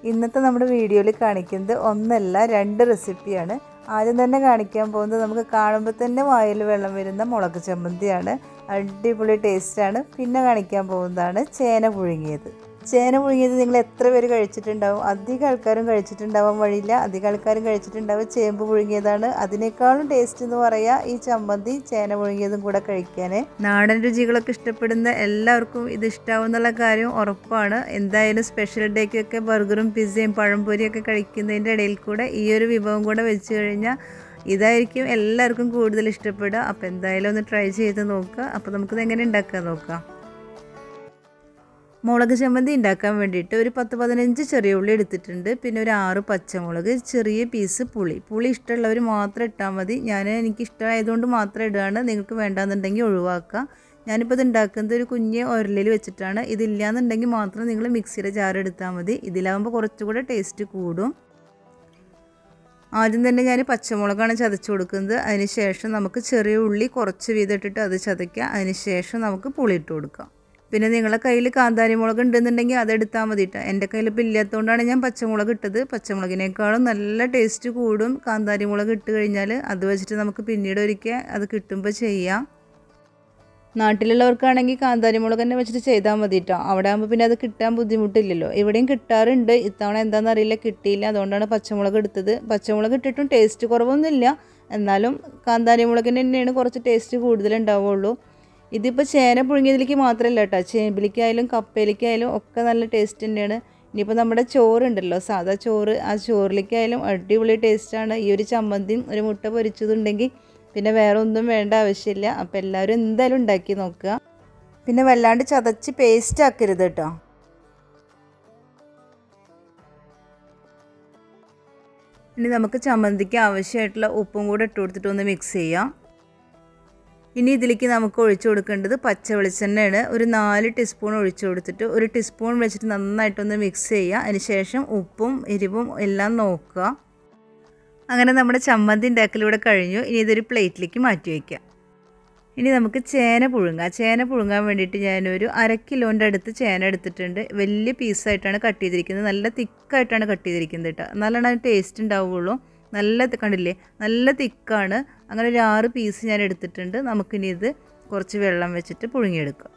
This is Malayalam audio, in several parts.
ഇന്നത്തെ നമ്മുടെ വീഡിയോയിൽ കാണിക്കുന്നത് ഒന്നല്ല രണ്ട് റെസിപ്പിയാണ്. ആദ്യം തന്നെ കാണിക്കാൻ പോകുന്നത് നമുക്ക് കാണുമ്പോൾ തന്നെ വായിൽ വെള്ളം വരുന്ന മുളക് ചമ്മന്തിയാണ്. അടിപൊളി ടേസ്റ്റാണ്. പിന്നെ കാണിക്കാൻ പോകുന്നതാണ് ചേന പുഴുങ്ങിയത്. ചേന പുഴുങ്ങിയത് നിങ്ങൾ എത്ര പേര് കഴിച്ചിട്ടുണ്ടാവും? അധികം ആൾക്കാരും കഴിച്ചിട്ടുണ്ടാവാൻ വഴിയില്ല. അധികം ആൾക്കാരും കഴിച്ചിട്ടുണ്ടാവും ചേമ്പ് പുഴുങ്ങിയതാണ്. അതിനേക്കാളും ടേസ്റ്റ് എന്ന് പറയാ ഈ ചമ്മന്തി ചേന പുഴുങ്ങിയതും കൂടെ കഴിക്കാൻ. നാടൻ രുചികളൊക്കെ ഇഷ്ടപ്പെടുന്ന എല്ലാവർക്കും ഇത് ഇഷ്ടാവും എന്നുള്ള കാര്യം ഉറപ്പാണ്. എന്തായാലും സ്പെഷ്യൽ ഡേക്കൊക്കെ ബർഗറും പിസ്സയും പഴംപൊരിയൊക്കെ കഴിക്കുന്നതിൻ്റെ ഇടയിൽ കൂടെ ഈ ഒരു വിഭവം കൂടെ വെച്ച് കഴിഞ്ഞാൽ ഇതായിരിക്കും എല്ലാവർക്കും കൂടുതൽ ഇഷ്ടപ്പെടുക. അപ്പോൾ എന്തായാലും ഒന്ന് ട്രൈ ചെയ്ത് നോക്കുക. അപ്പോൾ നമുക്കിത് എങ്ങനെ ഉണ്ടാക്കാൻ നോക്കാം. മുളക് ചമ്മന്തി ഉണ്ടാക്കാൻ വേണ്ടിയിട്ട് ഒരു 10-15 ചെറിയ ഉള്ളി എടുത്തിട്ടുണ്ട്. പിന്നെ ഒരു 6 പച്ചമുളക്, ചെറിയ പീസ് പുളി ഇഷ്ടമുള്ളവർ മാത്രം ഇട്ടാൽ മതി. എനിക്ക് ഇഷ്ടമായതുകൊണ്ട് മാത്രം ഇടുകയാണ്. നിങ്ങൾക്ക് വേണ്ടാന്നുണ്ടെങ്കിൽ ഒഴിവാക്കുക. ഞാനിപ്പോൾ ഇത് ഉണ്ടാക്കുന്നത് ഒരു കുഞ്ഞ് ഉരലിൽ വെച്ചിട്ടാണ്. ഇതില്ലാന്നുണ്ടെങ്കിൽ മാത്രം നിങ്ങൾ മിക്സിയുടെ ജാർ എടുത്താൽ മതി. ഇതിലാകുമ്പോൾ കുറച്ചുകൂടെ ടേസ്റ്റ് കൂടും. ആദ്യം തന്നെ ഞാൻ പച്ചമുളകാണ് ചതച്ച് കൊടുക്കുന്നത്. അതിന് ശേഷം നമുക്ക് ചെറിയ ഉള്ളി കുറച്ച് വീതം ഇട്ടിട്ട് അത് ചതയ്ക്കുക. അതിന് ശേഷം നമുക്ക് പുളി ഇട്ട് കൊടുക്കാം. പിന്നെ നിങ്ങളുടെ കയ്യിൽ കാന്താരി മുളക് ഉണ്ടെന്നുണ്ടെങ്കിൽ അതെടുത്താൽ മതി കേട്ടോ. എൻ്റെ കയ്യിൽ ഇപ്പോൾ ഇല്ലാത്തതുകൊണ്ടാണ് ഞാൻ പച്ചമുളക് ഇട്ടത്. പച്ചമുളകിനേക്കാളും നല്ല ടേസ്റ്റ് കൂടും കാന്താരി മുളക് ഇട്ട് കഴിഞ്ഞാൽ. അത് വെച്ചിട്ട് നമുക്ക് പിന്നീട് ഒരിക്കൽ അത് കിട്ടുമ്പോൾ ചെയ്യാം. നാട്ടിലുള്ളവർക്കാണെങ്കിൽ കാന്താരി മുളക് തന്നെ വെച്ചിട്ട് ചെയ്താൽ മതി കേട്ടോ. അവിടെ ആകുമ്പോൾ പിന്നെ അത് കിട്ടാൻ ബുദ്ധിമുട്ടില്ലല്ലോ. ഇവിടെയും കിട്ടാറുണ്ട്. ഇത്തവണ എന്താണെന്നറിയില്ല, കിട്ടിയില്ല. അതുകൊണ്ടാണ് പച്ചമുളക് എടുത്തത്. പച്ചമുളക് ഇട്ടിട്ടും ടേസ്റ്റ് കുറവൊന്നുമില്ല. എന്നാലും കാന്താരി മുളകിന് തന്നെയാണ് കുറച്ച് ടേസ്റ്റ് കൂടുതലുണ്ടാവുള്ളൂ. ഇതിപ്പോൾ ചേന പുഴുങ്ങിയതിലേക്ക് മാത്രമല്ല കേട്ടോ, ചേമ്പിലേക്കായാലും കപ്പയിലേക്കായാലും ഒക്കെ നല്ല ടേസ്റ്റ് തന്നെയാണ്. ഇനിയിപ്പോൾ നമ്മുടെ ചോറുണ്ടല്ലോ, സാധാ ചോറ്, ആ ചോറിലേക്കായാലും അടിപൊളി ടേസ്റ്റാണ്. ഈ ഒരു ചമ്മന്തിയും ഒരു മുട്ട പൊരിച്ചതുണ്ടെങ്കിൽ പിന്നെ വേറെ ഒന്നും വേണ്ട ആവശ്യമില്ല. അപ്പോൾ എല്ലാവരും എന്തായാലും ഉണ്ടാക്കി നോക്കുക. പിന്നെ വല്ലാണ്ട് ചതച്ച് പേസ്റ്റ് ആക്കരുത് കേട്ടോ. ഇനി നമുക്ക് ചമ്മന്തിക്ക് ആവശ്യമായിട്ടുള്ള ഉപ്പും കൂടെ ഇട്ട് കൊടുത്തിട്ട് ഒന്ന് മിക്സ് ചെയ്യാം. ഇനി ഇതിലേക്ക് നമുക്ക് ഒഴിച്ചു കൊടുക്കേണ്ടത് പച്ച വെളിച്ചെണ്ണയാണ്. ഒരു 4 ടീസ്പൂൺ ഒഴിച്ചു കൊടുത്തിട്ട് 1 ടീസ്പൂൺ വെച്ചിട്ട് നന്നായിട്ടൊന്ന് മിക്സ് ചെയ്യുക. അതിന് ശേഷം ഉപ്പും എരിവും എല്ലാം നോക്കുക. അങ്ങനെ നമ്മുടെ ചമ്മന്തി ഉണ്ടാക്കലിവിടെ കഴിഞ്ഞു. ഇനി ഇതൊരു പ്ലേറ്റിലേക്ക് മാറ്റി വയ്ക്കാം. ഇനി നമുക്ക് ചേന പുഴുങ്ങാൻ വേണ്ടിയിട്ട് ഞാനൊരു 1/2 കിലോൻ്റെ അടുത്ത് ചേന എടുത്തിട്ടുണ്ട്. വലിയ പീസായിട്ടാണ് കട്ട് ചെയ്തിരിക്കുന്നത്. നല്ല തിക്കായിട്ടാണ് കട്ട് ചെയ്തിരിക്കുന്നത് കേട്ടോ. നല്ലോണം ടേസ്റ്റ് ഉണ്ടാവുകയുള്ളൂ. കണ്ടില്ലേ, നല്ല തിക്കാണ്. അങ്ങനെ ഒരു 6 പീസ് ഞാൻ എടുത്തിട്ടുണ്ട്. നമുക്കിനി ഇത് കുറച്ച് വെള്ളം വെച്ചിട്ട് പുഴുങ്ങിയെടുക്കാം.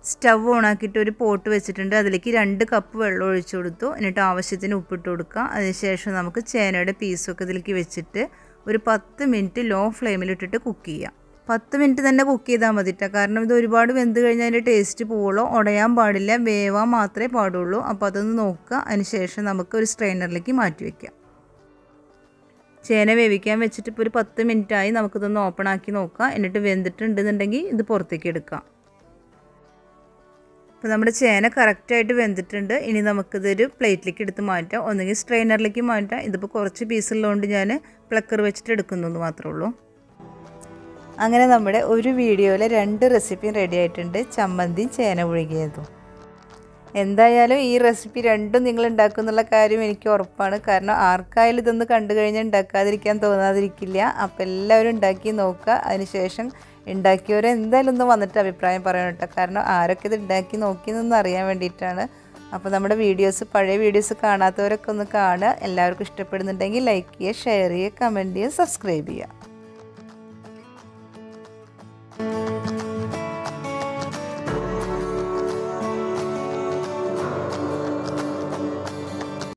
സ്റ്റവ് ഓണാക്കിയിട്ട് ഒരു പോട്ട് വെച്ചിട്ടുണ്ട്. അതിലേക്ക് 2 കപ്പ് വെള്ളം ഒഴിച്ചു കൊടുത്തു. എന്നിട്ട് ആവശ്യത്തിന് ഉപ്പിട്ട് കൊടുക്കുക. അതിനുശേഷം നമുക്ക് ചേനയുടെ പീസൊക്കെ ഇതിലേക്ക് വെച്ചിട്ട് ഒരു 10 മിനിറ്റ് ലോ ഫ്ലെയിമിലിട്ടിട്ട് കുക്ക് ചെയ്യാം. 10 മിനിറ്റ് തന്നെ കുക്ക് ചെയ്താൽ മതി കേട്ടോ. കാരണം ഇത് ഒരുപാട് വെന്ത് കഴിഞ്ഞാൽ അതിൻ്റെ ടേസ്റ്റ് പോവുള്ളൂ. ഉടയാൻ പാടില്ല, വേവാൻ മാത്രമേ പാടുള്ളൂ. അപ്പോൾ അതൊന്ന് നോക്കുക. അതിനുശേഷം നമുക്ക് ഒരു സ്ട്രെയിനറിലേക്ക് മാറ്റി വയ്ക്കാം. ചേന വേവിക്കാൻ വെച്ചിട്ട് ഇപ്പോൾ ഒരു 10 മിനിറ്റായി. നമുക്കിതൊന്ന് ഓപ്പൺ ആക്കി നോക്കാം. എന്നിട്ട് വെന്തിട്ടുണ്ടെന്നുണ്ടെങ്കിൽ ഇത് പുറത്തേക്ക് എടുക്കാം. അപ്പോൾ നമ്മുടെ ചേന കറക്റ്റായിട്ട് വെന്തിട്ടുണ്ട്. ഇനി നമുക്കിതൊരു പ്ലേറ്റിലേക്ക് എടുത്ത് മാറ്റാം. ഒന്നുകിൽ സ്ട്രെയിനറിലേക്ക് മാറ്റാം. ഇതിപ്പോൾ കുറച്ച് പീസുള്ളതുകൊണ്ട് ഞാൻ പ്ലക്കർ വെച്ചിട്ട് എടുക്കുന്നു മാത്രമേ ഉള്ളൂ. അങ്ങനെ നമ്മുടെ ഒരു വീഡിയോയിൽ 2 റെസിപ്പിയും റെഡി ആയിട്ടുണ്ട്. ചമ്മന്തിയും ചേന പുഴുങ്ങിയതും. എന്തായാലും ഈ റെസിപ്പി രണ്ടും നിങ്ങൾ ഉണ്ടാക്കും എന്നുള്ള കാര്യം എനിക്ക് ഉറപ്പാണ്. കാരണം ആർക്കായാലും ഇതൊന്ന് കണ്ടു കഴിഞ്ഞാൽ ഉണ്ടാക്കാതിരിക്കാൻ തോന്നാതിരിക്കില്ല. അപ്പോൾ എല്ലാവരും ഉണ്ടാക്കി നോക്കുക. അതിനുശേഷം ഉണ്ടാക്കിയവരെ എന്തായാലും ഒന്ന് വന്നിട്ട് അഭിപ്രായം പറയണം കേട്ടോ. കാരണം ആരൊക്കെ ഇത് ഉണ്ടാക്കി നോക്കിയെന്നൊന്ന് അറിയാൻ വേണ്ടിയിട്ടാണ്. അപ്പോൾ നമ്മുടെ പഴയ വീഡിയോസ് കാണാത്തവരൊക്കെ ഒന്ന് കാണുക. എല്ലാവർക്കും ഇഷ്ടപ്പെടുന്നുണ്ടെങ്കിൽ ലൈക്ക് ചെയ്യുക, ഷെയർ ചെയ്യുക, കമൻറ്റ് ചെയ്യുക, സബ്സ്ക്രൈബ് ചെയ്യുക.